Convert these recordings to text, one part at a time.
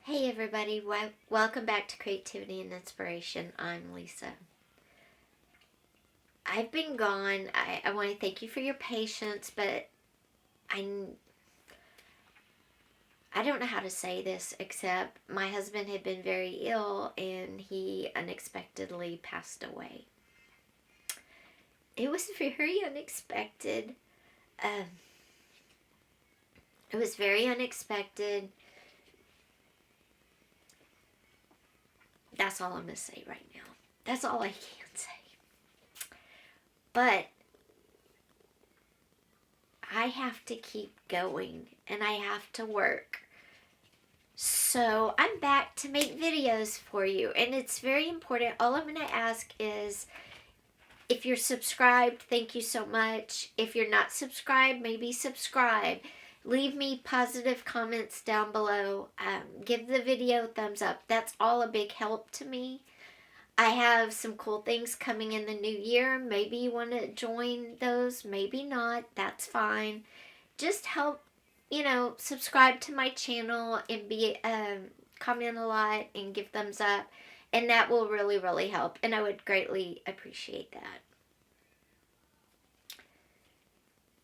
Hey everybody, welcome back to Creativity and Inspiration. I'm Lisa. I've been gone. I want to thank you for your patience, but I don't know how to say this except my husband had been very ill and he unexpectedly passed away. It was very unexpected. Um, it was very unexpected. That's all I'm going to say right now. That's all I can say. But I have to keep going and I have to work. So I'm back to make videos for you, and it's very important. All I'm going to ask is, if you're subscribed, thank you so much. If you're not subscribed, maybe subscribe. Leave me positive comments down below. Give the video a thumbs up. That's all a big help to me. I have some cool things coming in the new year. Maybe you want to join those, maybe not. That's fine. Just help, subscribe to my channel and comment a lot and give thumbs up. And that will really, really help. And I would greatly appreciate that.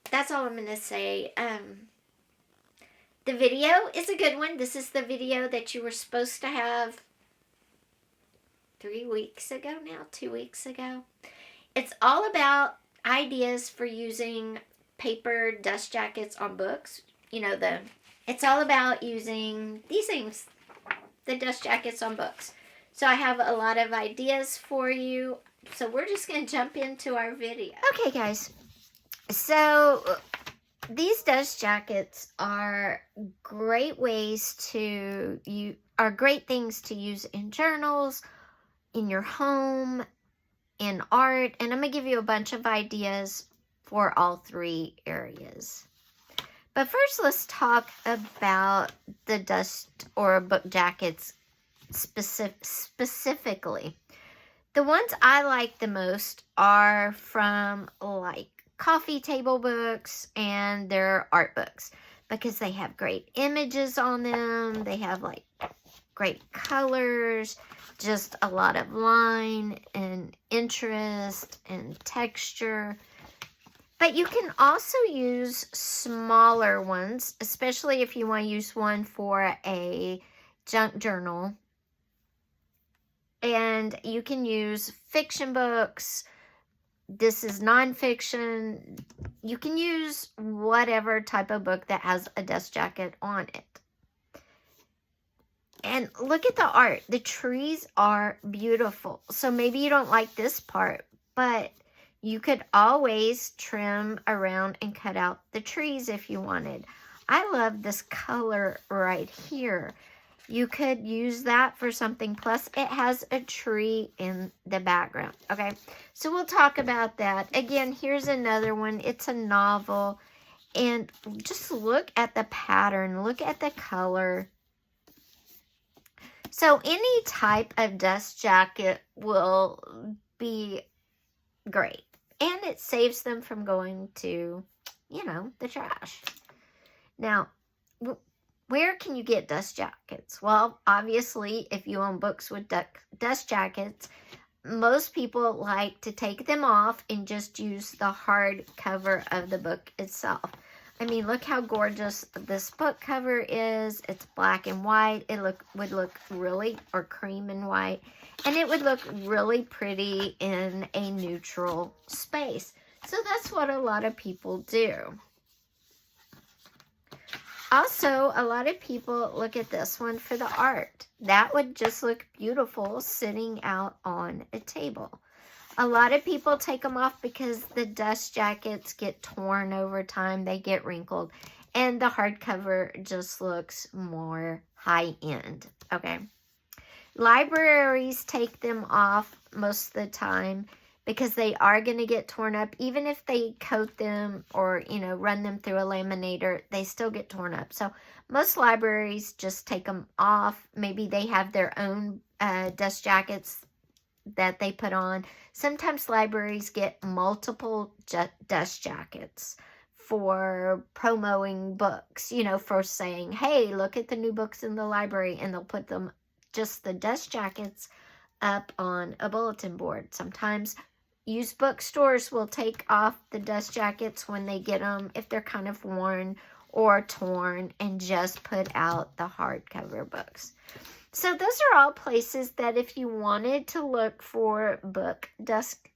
That's all I'm going to say. The video is a good one. This is the video that you were supposed to have 3 weeks ago now, 2 weeks ago. It's all about ideas for using paper dust jackets on books. It's all about using these things, the dust jackets on books. So I have a lot of ideas for you. So we're just going to jump into our video. Okay, guys. So these dust jackets are great great things to use in journals, in your home, in art, and I'm going to give you a bunch of ideas for all three areas. But first, let's talk about the dust or book jackets specifically. The ones I like the most are from like coffee table books, and they're art books because they have great images on them. They have like great colors, just a lot of line and interest and texture. But you can also use smaller ones, especially if you want to use one for a junk journal. And you can use fiction books. This is nonfiction. You can use whatever type of book that has a dust jacket on it. And look at the art. The trees are beautiful. So maybe you don't like this part, but you could always trim around and cut out the trees if you wanted. I love this color right here. You could use that for something. Plus, it has a tree in the background. Okay, so we'll talk about that. Again, here's another one. It's a novel. And just look at the pattern. Look at the color. So any type of dust jacket will be great. And it saves them from going to, the trash. Now, where can you get dust jackets? Well, obviously, if you own books with dust jackets, most people like to take them off and just use the hard cover of the book itself. I mean, look how gorgeous this book cover is. It's black and white. It would look really, or cream and white. And it would look really pretty in a neutral space. So that's what a lot of people do. Also, a lot of people look at this one for the art. That would just look beautiful sitting out on a table. A lot of people take them off because the dust jackets get torn over time. They get wrinkled. And the hardcover just looks more high-end. Okay. Libraries take them off most of the time because they are going to get torn up. Even if they coat them or, run them through a laminator, they still get torn up. So most libraries just take them off. Maybe they have their own dust jackets that they put on. Sometimes libraries get multiple dust jackets for promoting books, you know, for saying, hey, look at the new books in the library, and they'll put them, just the dust jackets, up on a bulletin board. Sometimes used bookstores will take off the dust jackets when they get them, if they're kind of worn or torn, and just put out the hardcover books. So those are all places that if you wanted to look for book dust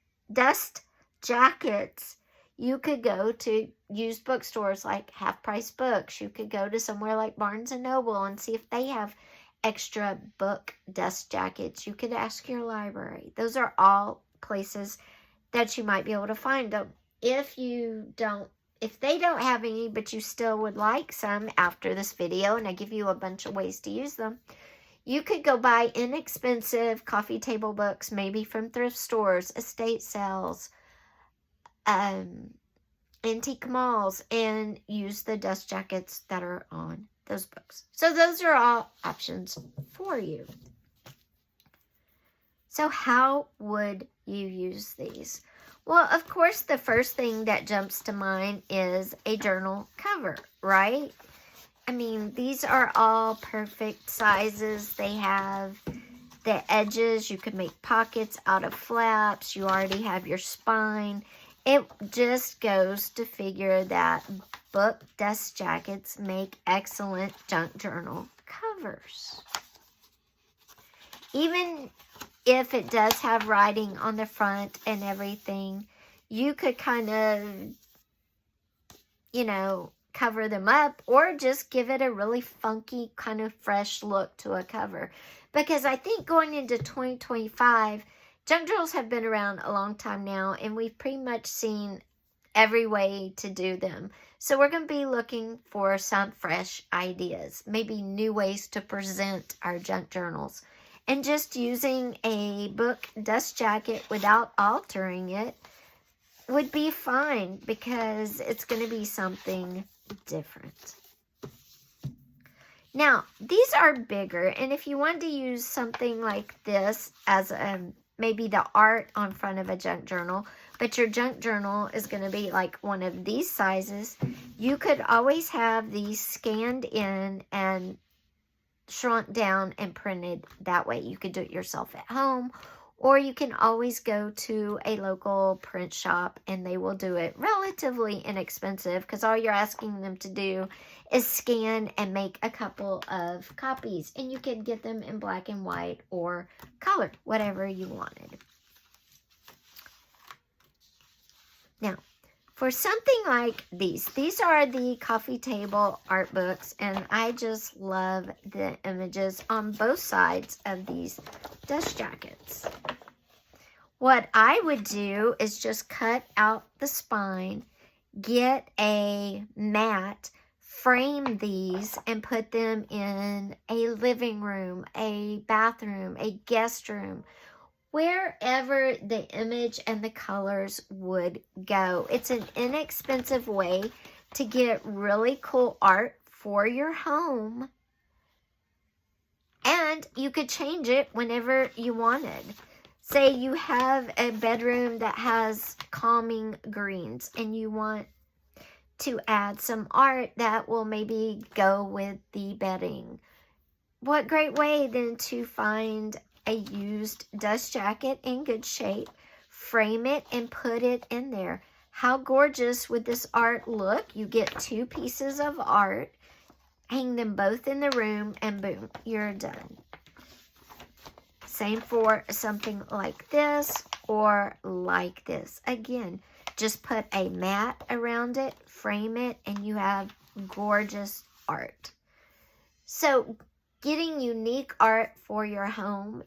jackets, you could go to used bookstores like Half Price Books. You could go to somewhere like Barnes & Noble and see if they have extra book dust jackets. You could ask your library. Those are all places that you might be able to find them. If they don't have any, but you still would like some after this video, and I give you a bunch of ways to use them, you could go buy inexpensive coffee table books, maybe from thrift stores, estate sales, antique malls, and use the dust jackets that are on those books. So those are all options for you. So how would you use these? Well, of course, the first thing that jumps to mind is a journal cover, right? I mean, these are all perfect sizes. They have the edges. You could make pockets out of flaps. You already have your spine. It just goes to figure that book dust jackets make excellent junk journal covers. Even if it does have writing on the front and everything, you could kind of, you know, cover them up, or just give it a really funky kind of fresh look to a cover. Because I think going into 2025, junk journals have been around a long time now, and we've pretty much seen every way to do them. So we're going to be looking for some fresh ideas, maybe new ways to present our junk journals. And just using a book dust jacket without altering it would be fine, because it's going to be something different. Now, these are bigger, and if you want to use something like this as maybe the art on front of a junk journal, but your junk journal is going to be like one of these sizes, you could always have these scanned in and shrunk down and printed that way. You could do it yourself at home, or you can always go to a local print shop and they will do it relatively inexpensive, because all you're asking them to do is scan and make a couple of copies, and you can get them in black and white or color, whatever you wanted. Now, for something like these are the coffee table art books, and I just love the images on both sides of these dust jackets. What I would do is just cut out the spine, get a mat, frame these, and put them in a living room, a bathroom, a guest room, wherever the image and the colors would go. It's an inexpensive way to get really cool art for your home, and you could change it whenever you wanted. Say you have a bedroom that has calming greens and you want to add some art that will maybe go with the bedding. What great way then to find a used dust jacket in good shape, frame it, and put it in there. How gorgeous would this art look? You get two pieces of art, hang them both in the room, and boom, you're done. Same for something like this or like this. Again, just put a mat around it, frame it, and you have gorgeous art. So getting unique art for your home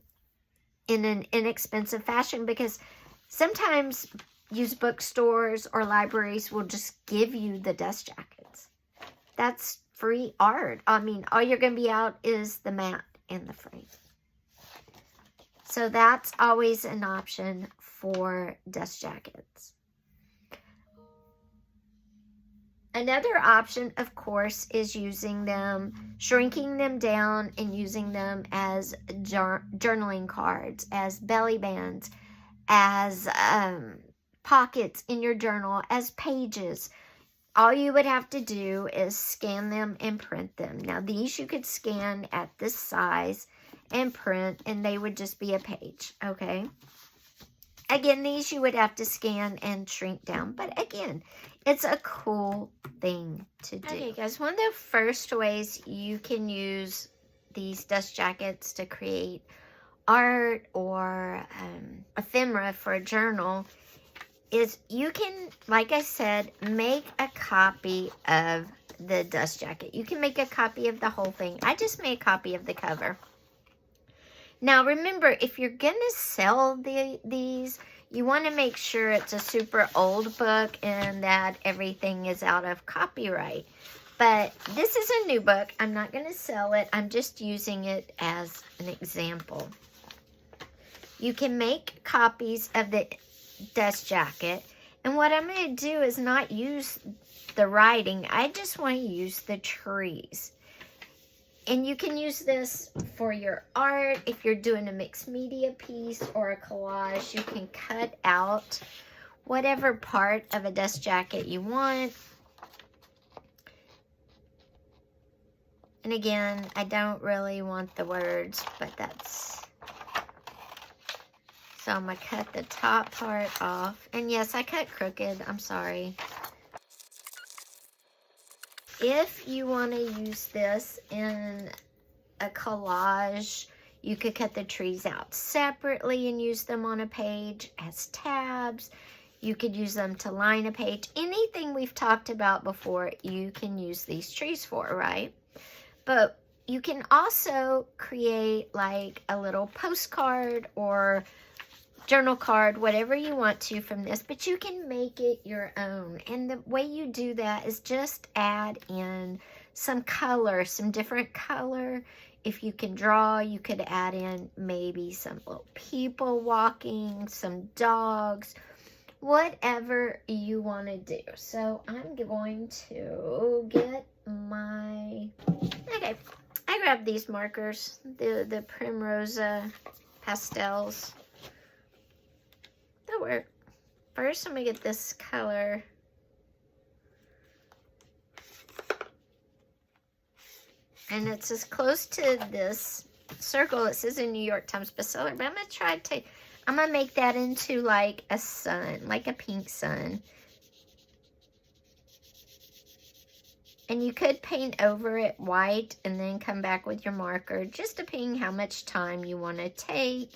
in an inexpensive fashion, because sometimes used bookstores or libraries will just give you the dust jackets. That's free art. I mean, all you're going to be out is the mat and the frame. So that's always an option for dust jackets. Another option, of course, is using them, shrinking them down and using them as journaling cards, as belly bands, as pockets in your journal, as pages. all you would have to do is scan them and print them. Now these you could scan at this size and print, and they would just be a page, okay? Again, these you would have to scan and shrink down, but again, it's a cool thing to do. Okay guys, one of the first ways you can use these dust jackets to create art or ephemera for a journal is you can, like I said, make a copy of the dust jacket. You can make a copy of the whole thing. I just made a copy of the cover. Now remember, if you're gonna sell these, you want to make sure it's a super old book and that everything is out of copyright. But this is a new book. I'm not going to sell it. I'm just using it as an example. You can make copies of the dust jacket. And what I'm going to do is not use the writing. I just want to use the trees. And you can use this for your art. If you're doing a mixed media piece or a collage, you can cut out whatever part of a dust jacket you want. And again, I don't really want the words, but that's... So I'm going to cut the top part off. And yes, I cut crooked. I'm sorry. If you want to use this in a collage, you could cut the trees out separately and use them on a page as tabs. You could use them to line a page. Anything we've talked about before, you can use these trees for, right? But you can also create like a little postcard or journal card, whatever you want to from this, but you can make it your own. And the way you do that is just add in some color, some different color. If you can draw, you could add in maybe some little people walking, some dogs, whatever you want to do. So I'm going to get my, okay, I grabbed these markers, the Primrosa pastels. That work. First, I'm going to get this color. And it's as close to this circle. It says a New York Times bestseller. But I'm going to try to, I'm going to make that into like a sun, like a pink sun. And you could paint over it white and then come back with your marker, just depending how much time you want to take,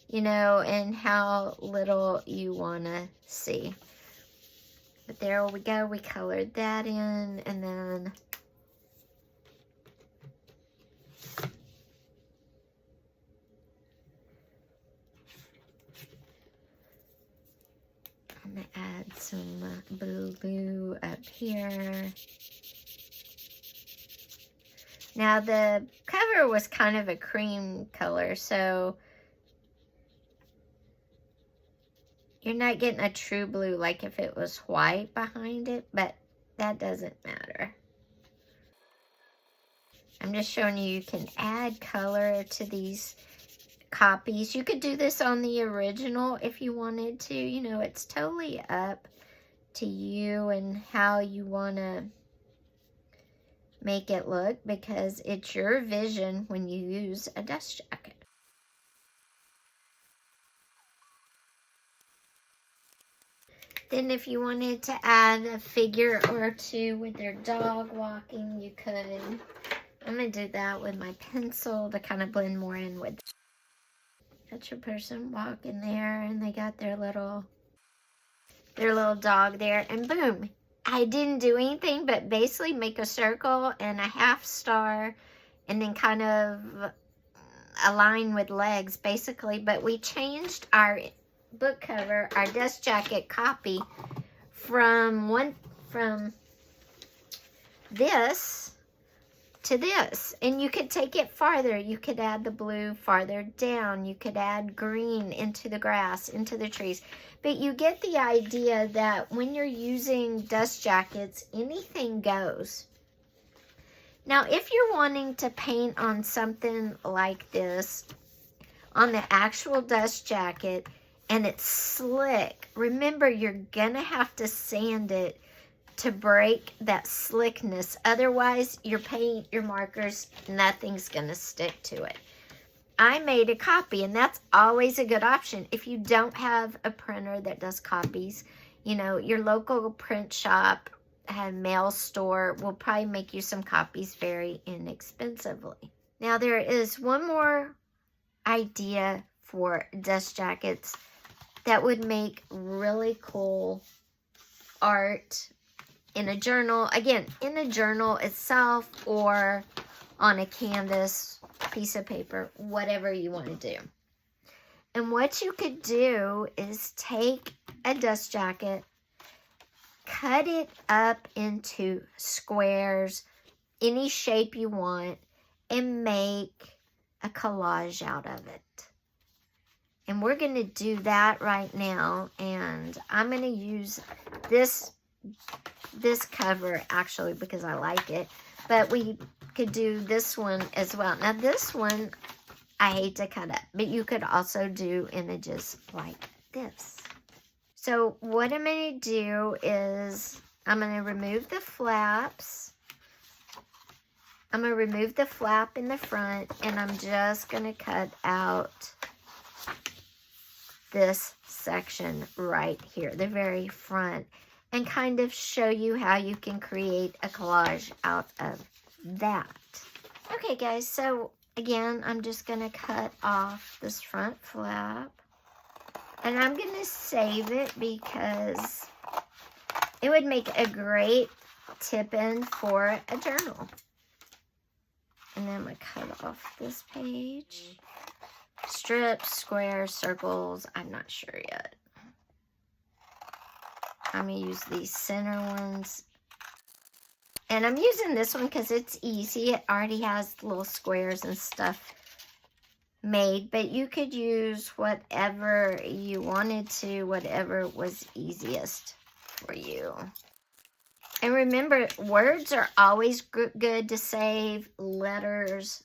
you know, and how little you want to see. But there we go. We colored that in, and then I'm going to add some blue up here. Now the cover was kind of a cream color, so you're not getting a true blue like if it was white behind it, but that doesn't matter. I'm just showing you can add color to these copies. You could do this on the original if you wanted to. You know, it's totally up to you and how you want to make it look, because it's your vision when you use a dust jacket. Then if you wanted to add a figure or two with their dog walking, you could. I'm going to do that with my pencil to kind of blend more in with. Got your person walking there, and they got their little dog there, and boom. I didn't do anything but basically make a circle and a half star and then kind of a line with legs basically. But we changed our book cover, our dust jacket copy, from this to this. And you could take it farther. You could add the blue farther down. You could add green into the grass, into the trees. But you get the idea that when you're using dust jackets, anything goes. Now, if you're wanting to paint on something like this, on the actual dust jacket, and it's slick, remember you're going to have to sand it to break that slickness. Otherwise, your paint, your markers, nothing's going to stick to it. I made a copy, and that's always a good option. If you don't have a printer that does copies, you know, your local print shop, mail store will probably make you some copies very inexpensively. Now, there is one more idea for dust jackets that would make really cool art in a journal. Again, in a journal itself or on a canvas, piece of paper, whatever you want to do. And what you could do is take a dust jacket, cut it up into squares, any shape you want, and make a collage out of it. And we're going to do that right now. And I'm going to use this cover actually because I like it. But we could do this one as well. Now this one, I hate to cut up. But you could also do images like this. So what I'm going to do is I'm going to remove the flaps. I'm going to remove the flap in the front. And I'm just going to cut out this section right here, the very front, and kind of show you how you can create a collage out of that. Okay guys, so again, I'm just gonna cut off this front flap, and I'm gonna save it because it would make a great tip-in for a journal. And then I'm gonna cut off this page. Strips, squares, circles, I'm not sure yet. I'm going to use these center ones. And I'm using this one because it's easy. It already has little squares and stuff made. But you could use whatever you wanted to, whatever was easiest for you. And remember, words are always good to save, letters,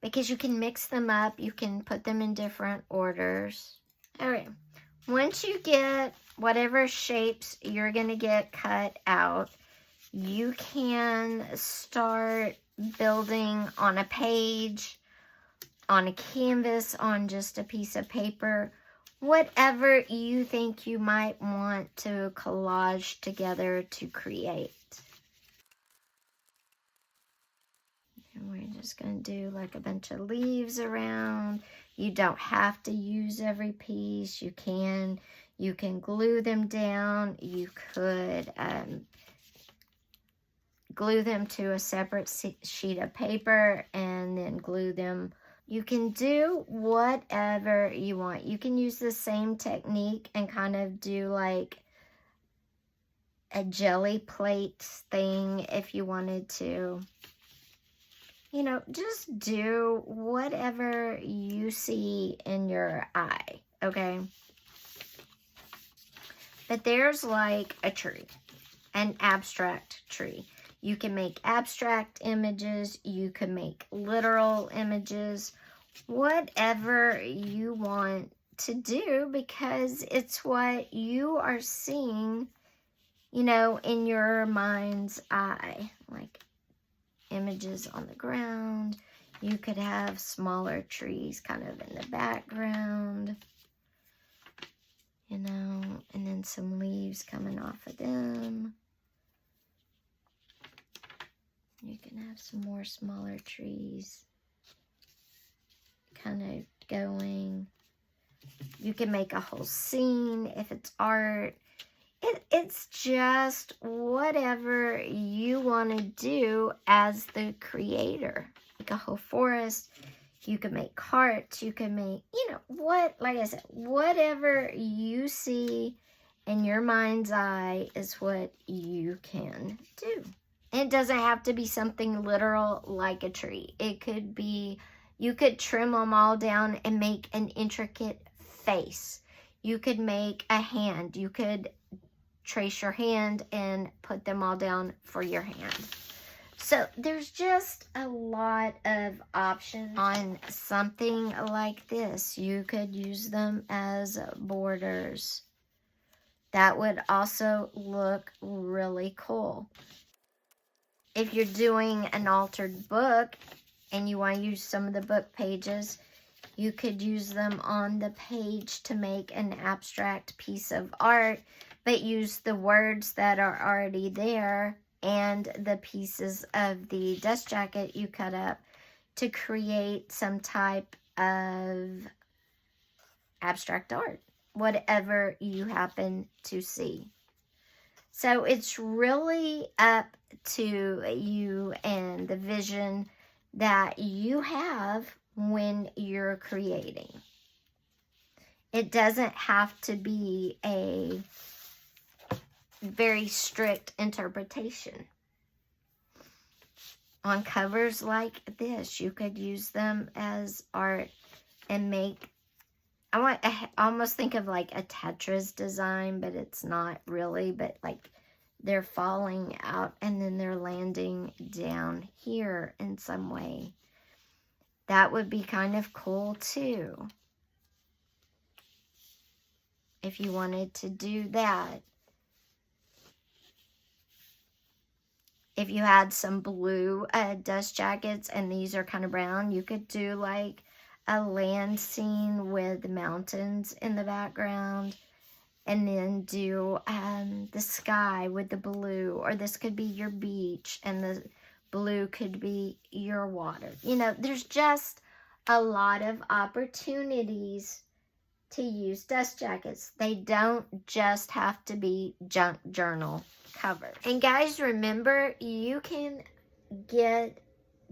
because you can mix them up. You can put them in different orders. All right. Once you get whatever shapes you're going to get cut out, you can start building on a page, on a canvas, on just a piece of paper, whatever you think you might want to collage together to create. And we're just going to do like a bunch of leaves around. You don't have to use every piece. You can glue them down. You could glue them to a separate sheet of paper and then glue them. You can do whatever you want. You can use the same technique and kind of do like a jelly plate thing if you wanted to. You know, just do whatever you see in your eye, okay? But there's like a tree, an abstract tree. You can make abstract images. You can make literal images. Whatever you want to do, because it's what you are seeing, you know, in your mind's eye. Like images on the ground. You could have smaller trees kind of in the background, you know, and then some leaves coming off of them. You can have some more smaller trees kind of going. You can make a whole scene if it's art. It's just whatever you want to do as the creator. Like a whole forest. You can make hearts. You can make, you know, like I said, whatever you see in your mind's eye is what you can do. It doesn't have to be something literal like a tree. It could be, you could trim them all down and make an intricate face. You could make a hand. You could trace your hand and put them all down for your hand. So there's just a lot of options on something like this. You could use them as borders. That would also look really cool. If you're doing an altered book and you want to use some of the book pages, you could use them on the page to make an abstract piece of art, but use the words that are already there and the pieces of the dust jacket you cut up to create some type of abstract art, whatever you happen to see. So it's really up to you and the vision that you have when you're creating. It doesn't have to be a very strict interpretation. On covers like this, you could use them as art and make, I almost think of like a Tetris design, but it's not really, but like they're falling out and then they're landing down here in some way. That would be kind of cool too, if you wanted to do that. If you had some blue dust jackets and these are kind of brown, you could do like a land scene with mountains in the background, and then do the sky with the blue, or this could be your beach and the blue could be your water. You know, there's just a lot of opportunities to use dust jackets. They don't just have to be junk journal covers. And guys, remember, you can get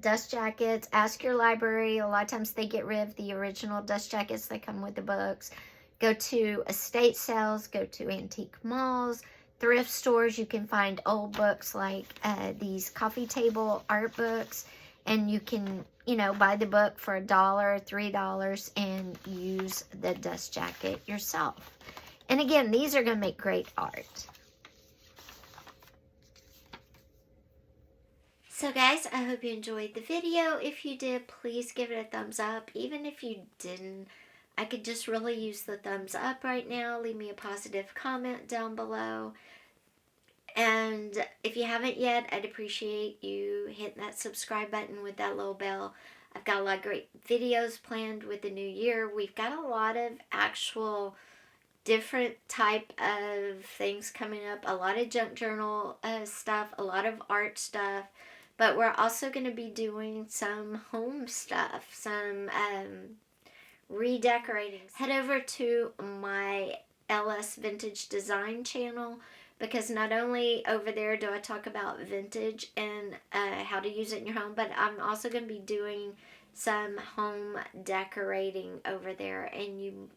dust jackets. Ask your library. A lot of times they get rid of the original dust jackets that come with the books. Go to estate sales, go to antique malls, thrift stores. You can find old books like these coffee table art books, and you can, you know, buy the book for $1, $3, and use the dust jacket yourself. And again, these are going to make great art. So guys, I hope you enjoyed the video. If you did, please give it a thumbs up. Even if you didn't, I could just really use the thumbs up right now. Leave me a positive comment down below. And if you haven't yet, I'd appreciate you hitting that subscribe button with that little bell. I've got a lot of great videos planned with the new year. We've got a lot of actual different type of things coming up. A lot of junk journal stuff, a lot of art stuff. But we're also going to be doing some home stuff, some redecorating. Head over to my LS Vintage Design channel, because not only over there do I talk about vintage and how to use it in your home, but I'm also going to be doing some home decorating over there, and you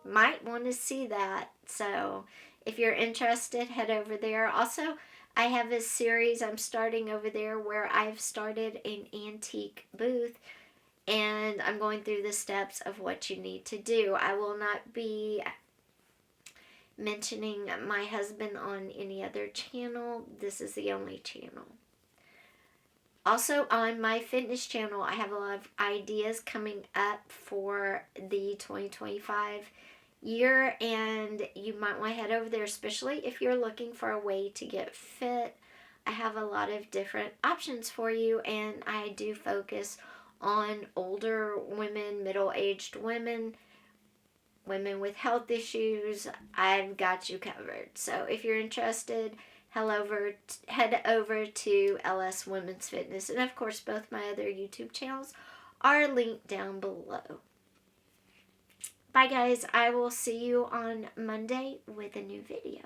might want to see that. So if you're interested, head over there. Also, I have a series I'm starting over there where I've started an antique booth, and I'm going through the steps of what you need to do. I will not be mentioning my husband on any other channel. This is the only channel. Also, on my fitness channel, I have a lot of ideas coming up for the 2025 year, and you might want to head over there, especially if you're looking for a way to get fit. I have a lot of different options for you, and I do focus on older women, middle-aged women, women with health issues. I've got you covered. So if you're interested, head over to LS Women's Fitness. And of course, both my other YouTube channels are linked down below. Bye guys, I will see you on Monday with a new video.